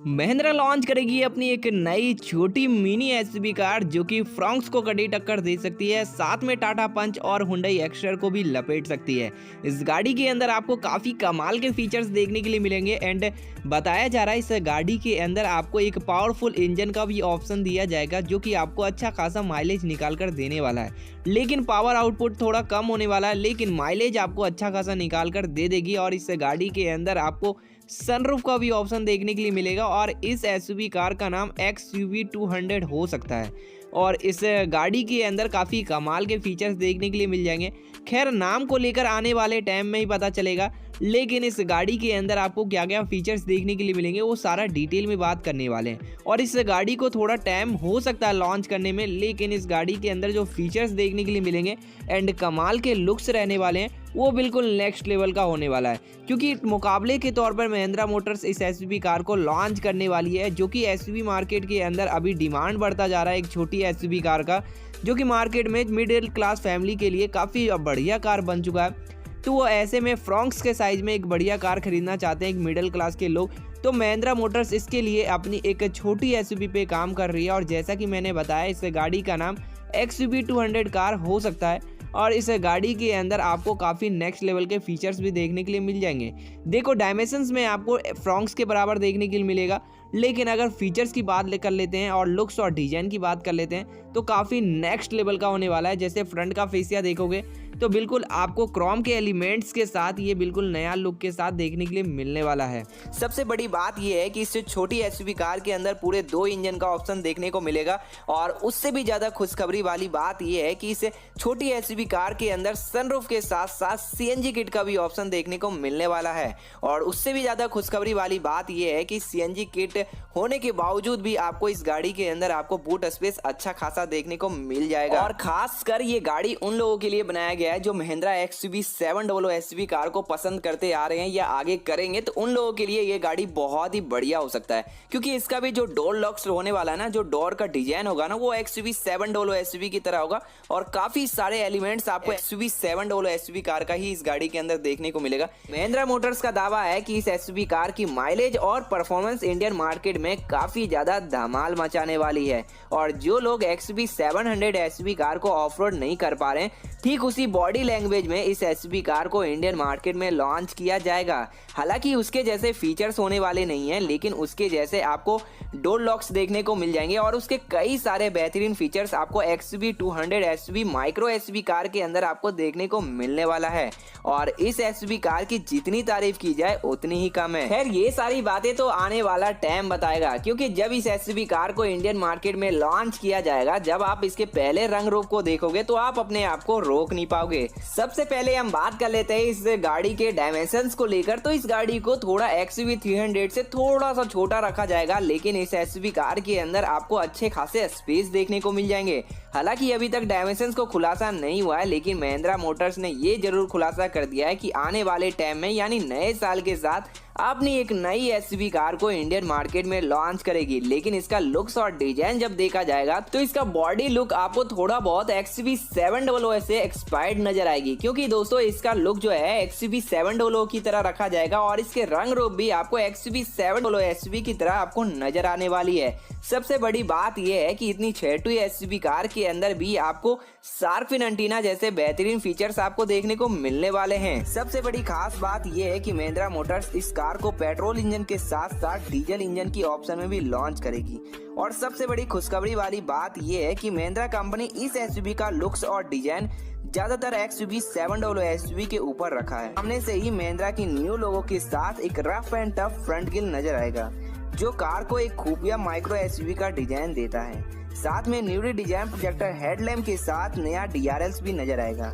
Mahindra launch करेगी अपनी एक नई छोटी मिनी एसयूवी कार जो कि फ्रोंक्स को कड़ी टक्कर दे सकती है। साथ में टाटा पंच और हुंडई एक्स्टर को भी लपेट सकती है। इस गाड़ी के अंदर आपको काफ़ी कमाल के फीचर्स देखने के लिए मिलेंगे एंड बताया जा रहा है इस गाड़ी के अंदर आपको एक पावरफुल इंजन का भी ऑप्शन दिया जाएगा जो कि आपको अच्छा खासा माइलेज निकाल कर देने वाला है। लेकिन पावर आउटपुट थोड़ा कम होने वाला है, लेकिन माइलेज आपको अच्छा खासा निकाल कर दे देगी। और इस गाड़ी के अंदर आपको सनरूफ का भी ऑप्शन देखने के लिए मिलेगा और इस एसयूवी कार का नाम XUV 200 हो सकता है। और इस गाड़ी के अंदर काफ़ी कमाल के फीचर्स देखने के लिए मिल जाएंगे। खैर, नाम को लेकर आने वाले टाइम में ही पता चलेगा, लेकिन इस गाड़ी के अंदर आपको क्या क्या फीचर्स देखने के लिए मिलेंगे वो सारा डिटेल में बात करने वाले हैं। और इस गाड़ी को थोड़ा टाइम हो सकता है लॉन्च करने में, लेकिन इस गाड़ी के अंदर जो फीचर्स देखने के लिए मिलेंगे एंड कमाल के लुक्स रहने वाले हैं वो बिल्कुल नेक्स्ट लेवल का होने वाला है। क्योंकि मुकाबले के तौर पर महिंद्रा मोटर्स इस एसयूवी कार को लॉन्च करने वाली है, जो कि एसयूवी मार्केट के अंदर अभी डिमांड बढ़ता जा रहा है एक छोटी एसयूवी कार का, जो कि मार्केट में मिडिल क्लास फैमिली के लिए काफ़ी बढ़िया कार बन चुका है। तो वो ऐसे में फ्रोंक्स के साइज में एक बढ़िया कार खरीदना चाहते हैं एक मिडिल क्लास के लोग, तो महिंद्रा मोटर्स इसके लिए अपनी एक छोटी एसयूवी पे काम कर रही है। और जैसा कि मैंने बताया, इस गाड़ी का नाम XUV 200 कार हो सकता है और इस गाड़ी के अंदर आपको काफ़ी नेक्स्ट लेवल के फीचर्स भी देखने के लिए मिल जाएंगे। देखो, डायमेंशंस में आपको फ्रोंक्स के बराबर देखने के लिए मिलेगा, लेकिन अगर फीचर्स की बात कर लेते हैं और लुक्स और डिजाइन की बात कर लेते हैं तो काफ़ी नेक्स्ट लेवल का होने वाला है। जैसे फ्रंट का फेसिया देखोगे तो बिल्कुल आपको क्रोम के एलिमेंट्स के साथ ये बिल्कुल नया लुक के साथ देखने के लिए मिलने वाला है। सबसे बड़ी बात ये है कि इस छोटी एसयूवी कार के अंदर पूरे 2 इंजन का ऑप्शन देखने को मिलेगा। और उससे भी ज़्यादा खुशखबरी वाली बात ये है कि इस छोटी एसयूवी कार के अंदर सनरूफ के साथ साथ CNG किट का भी ऑप्शन देखने को मिलने वाला है। और उससे भी ज़्यादा खुशखबरी वाली बात ये है कि CNG किट होने के बावजूद भी आपको इस गाड़ी के अंदर आपको बूट स्पेस अच्छा खासा देखने को मिल जाएगा। और खासकर ये गाड़ी उन लोगों के लिए बनाया गया है जो महिंद्रा XUV 700 एसयूवी कार को पसंद करते आ रहे हैं या आगे करेंगे, तो उन लोगों के लिए ये गाड़ी बहुत ही बढ़िया हो सकता है। क्योंकि इसका भी जो डोर लॉक्स होने वाला है ना, जो डोर का डिजाइन होगा ना, वो XUV 700 एसयूवी की तरह होगा और काफी सारे एलिमेंट्स आपको XUV 700 एसयूवी कार का ही इस गाड़ी के अंदर देखने को मिलेगा। महिंद्रा मोटर्स का दावा है कि इस एसयूवी कार की माइलेज और परफॉर्मेंस इंडियन मार्केट में काफी ज्यादा धमाल मचाने वाली है। और जो लोग XUV 700 एसयूवी कार को ऑफ रोड नहीं कर पा रहे हैं, ठीक उसी बॉडी लैंग्वेज में इस एसयूवी कार को इंडियन मार्केट में लॉन्च किया जाएगा। हालांकि उसके जैसे फीचर्स होने वाले नहीं हैं, लेकिन उसके जैसे आपको डोर लॉक्स देखने को मिल जाएंगे और उसके कई सारे बेहतरीन फीचर्स आपको XUV 200 SUV micro SUV car के अंदर आपको देखने को मिलने वाला है। और इस एसयूवी कार की जितनी तारीफ की जाए उतनी ही कम है। खैर, ये सारी बातें तो आने वाला टाइम बताएगा, क्योंकि जब इस एसयूवी कार को इंडियन मार्केट में लॉन्च किया जाएगा, जब आप इसके पहले रंग रूप को देखोगे तो आप अपने आप को रोक नहीं पाओगे। सबसे पहले हम बात कर लेते हैं इस गाड़ी के डायमेंशंस को लेकर। तो इस गाड़ी को थोड़ा XUV 300 से थोड़ा सा छोटा रखा जाएगा, लेकिन इस एसयूवी कार के अंदर आपको अच्छे खासे स्पेस देखने को मिल जाएंगे। हालांकि अभी तक डायमेंशंस को खुलासा नहीं हुआ है, लेकिन महिंद्रा मोटर्स ने ये जरूर खुलासा कर दिया है कि आने वाले टाइम में यानी नए साल के साथ अपनी एक नई एसयूवी कार को इंडियन मार्केट में लॉन्च करेगी। लेकिन इसका लुक्स और डिजाइन जब देखा जाएगा तो इसका बॉडी लुक आपको थोड़ा बहुत XUV 700 से एक्सपायर्ड नजर आएगी। क्योंकि दोस्तों, इसका लुक जो है XUV 700 की तरह रखा जाएगा और इसके रंग रूप भी आपको XUV 700 एसयूवी की तरह आपको नजर आने वाली है। सबसे बड़ी बात यह है कि इतनी छोटी एसयूवी कार के अंदर भी आपको शार्क फिन एंटीना जैसे बेहतरीन फीचर्स आपको देखने को मिलने वाले हैं। सबसे बड़ी खास बात यह है कि महिंद्रा मोटर्स इस कार को पेट्रोल इंजन के साथ साथ डीजल इंजन की ऑप्शन में भी लॉन्च करेगी। और सबसे बड़ी खुशखबरी वाली बात यह है कि महिंद्रा कंपनी इस एसयूवी का लुक्स और डिजाइन ज्यादातर XUV 700 एसयूवी के ऊपर रखा है। सामने से ही महिंद्रा की न्यू लोगो के साथ एक rough and tough front grille नजर आएगा, जो कार को एक खुफिया माइक्रो एसयूवी का डिजाइन देता है। साथ में न्यूली डिजाइन प्रोजेक्टर हेडलैम्प के साथ नया DRLs भी नजर आएगा,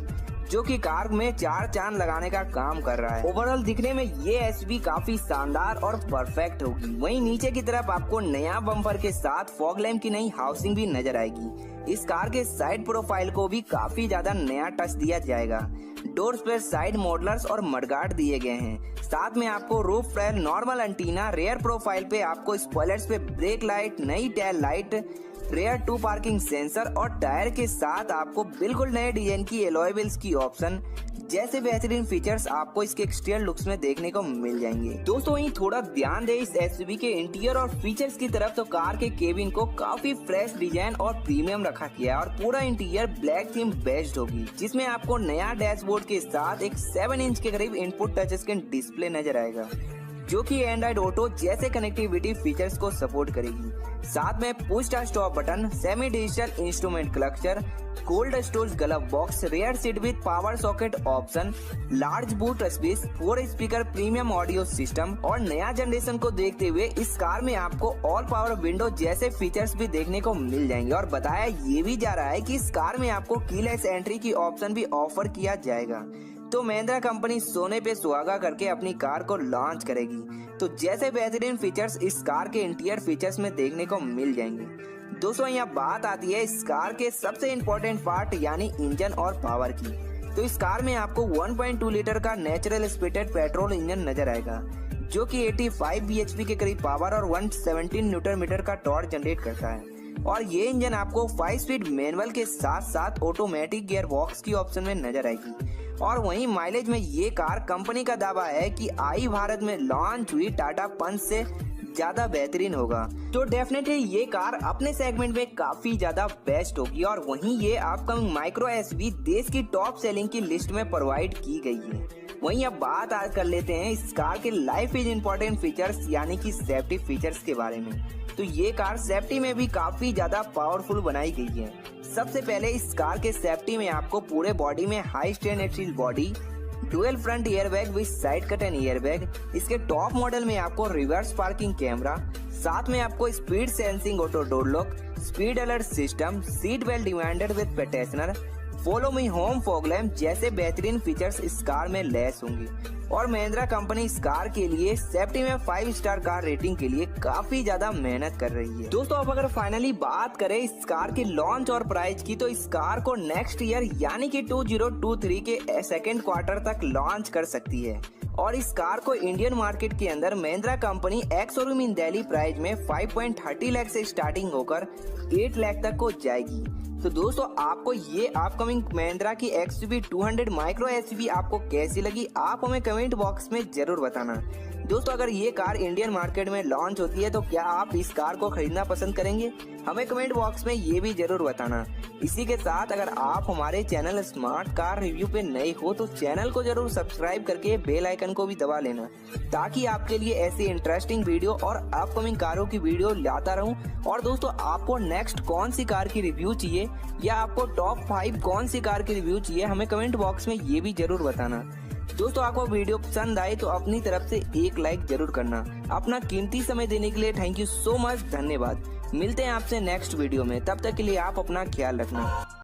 जो कि कार में 4 चांद लगाने का काम कर रहा है। ओवरऑल दिखने में ये एसयूवी काफी शानदार और परफेक्ट होगी। वहीं नीचे की तरफ आपको नया बम्पर के साथ फॉग लैम्प की नई हाउसिंग भी नजर आएगी। इस कार के साइड प्रोफाइल को भी काफी ज्यादा नया टच दिया जाएगा। डोर्स पर साइड मॉडलर्स और मडगार्ड दिए गए हैं। साथ में आपको रूफ पर नॉर्मल एंटीना, रेयर प्रोफाइल पे आपको स्पॉयलर्स पे ब्रेक लाइट, नई tail light, rear 2 parking sensor और टायर के साथ आपको बिल्कुल नए डिजाइन की एलॉय व्हील्स की ऑप्शन जैसे बेहतरीन फीचर्स आपको इसके एक्सटीरियर लुक्स में देखने को मिल जाएंगे। दोस्तों वहीं थोड़ा ध्यान दें इस एसयूवी के इंटीरियर और फीचर्स की तरफ, तो कार के केबिन को काफी फ्रेश डिजाइन और प्रीमियम रखा गया है और पूरा इंटीरियर ब्लैक थीम बेस्ड होगी, जिसमें आपको नया डैशबोर्ड के साथ एक 7 इंच के करीब इनपुट टच स्क्रीन डिस्प्ले नजर आएगा, जो कि एंड्रॉइड ऑटो जैसे कनेक्टिविटी फीचर्स को सपोर्ट करेगी। साथ में push stop button, semi digital instrument cluster, cold storage glove box, rear seat with power socket option, large boot space, 4 speaker premium audio system और नया जनरेशन को देखते हुए इस कार में आपको ऑल पावर विंडो जैसे फीचर्स भी देखने को मिल जाएंगे। और बताया ये भी जा रहा है कि इस कार में आपको कीलेस एंट्री की ऑप्शन भी ऑफर किया जाएगा। तो महिंद्रा कंपनी सोने पे सुहागा करके अपनी कार को लॉन्च करेगी। तो जैसे बेहतरीन फीचर्स इस कार के इंटीरियर फीचर्स में देखने को मिल जाएंगे। दोस्तों यहाँ बात आती है इस कार के सबसे इम्पोर्टेंट पार्ट यानी इंजन और पावर की। तो इस कार में आपको 1.2 लीटर का नेचुरल स्पिरिटेड पेट्रोल इंजन नजर आएगा, जो कि 85 bhp के करीब पावर और 117 न्यूटन मीटर का टॉर्क जनरेट करता है। और ये इंजन आपको 5 स्पीड मैनुअल के साथ साथ ऑटोमेटिक गियर बॉक्स की ऑप्शन में नजर आएगी। और वहीं माइलेज में ये कार कंपनी का दावा है कि आई भारत में लॉन्च हुई टाटा पंच से ज्यादा बेहतरीन होगा। तो डेफिनेटली ये कार अपने सेगमेंट में काफी ज्यादा बेस्ट होगी। और वहीं ये अपकमिंग माइक्रो एसयूवी देश की टॉप सेलिंग की लिस्ट में प्रोवाइड की गई है। वहीं अब बात कर लेते हैं इस कार के लाइफ इज इम्पोर्टेंट फीचर्स यानी कि सेफ्टी फीचर्स के बारे में। तो ये कार सेफ्टी में भी काफी ज्यादा पावरफुल बनाई गई है। सबसे पहले इस कार के सेफ्टी में आपको पूरे बॉडी में high stainless steel body, dual front airbag with side curtain airbag, इसके टॉप मॉडल में आपको रिवर्स पार्किंग कैमरा, साथ में आपको speed sensing auto door lock, speed alert system, seat belt demanded with pretensioner, follow me home fog lamp जैसे बेहतरीन features इस car में लेस होंगे। और महिंद्रा कंपनी इस कार के लिए सेफ्टी में 5 स्टार कार रेटिंग के लिए काफी ज्यादा मेहनत कर रही है। दोस्तों अब अगर फाइनली बात करें इस कार की लॉन्च और प्राइस की, तो इस कार को नेक्स्ट ईयर यानी कि 2023 के सेकेंड क्वार्टर तक लॉन्च कर सकती है। और इस कार को इंडियन मार्केट के अंदर Mahindra company ex showroom in Delhi price में 5.30 लाख से स्टार्टिंग होकर 8 लाख तक को जाएगी। तो दोस्तों आपको ये अपकमिंग महिंद्रा की XUV 200 माइक्रो एसयूवी आपको कैसी लगी, आप हमें कमेंट बॉक्स में जरूर बताना। दोस्तों अगर ये कार इंडियन मार्केट में लॉन्च होती है तो क्या आप इस कार को खरीदना पसंद करेंगे, हमें कमेंट बॉक्स में ये भी जरूर बताना। इसी के साथ अगर आप हमारे चैनल स्मार्ट कार रिव्यू पे नए हो तो चैनल को जरूर सब्सक्राइब करके बेल आइकन को भी दबा लेना, ताकि आपके लिए ऐसी इंटरेस्टिंग वीडियो और अपकमिंग कारों की वीडियो लाता रहूं। और दोस्तों आपको नेक्स्ट कौन सी कार की रिव्यू चाहिए या आपको टॉप 5 कौन सी कार की रिव्यू चाहिए, हमें कमेंट बॉक्स में ये भी जरूर बताना। दोस्तों आपको वीडियो पसंद आए तो अपनी तरफ से एक लाइक जरूर करना। अपना कीमती समय देने के लिए थैंक यू सो मच, धन्यवाद। मिलते हैं आपसे नेक्स्ट वीडियो में, तब तक के लिए आप अपना ख्याल रखना।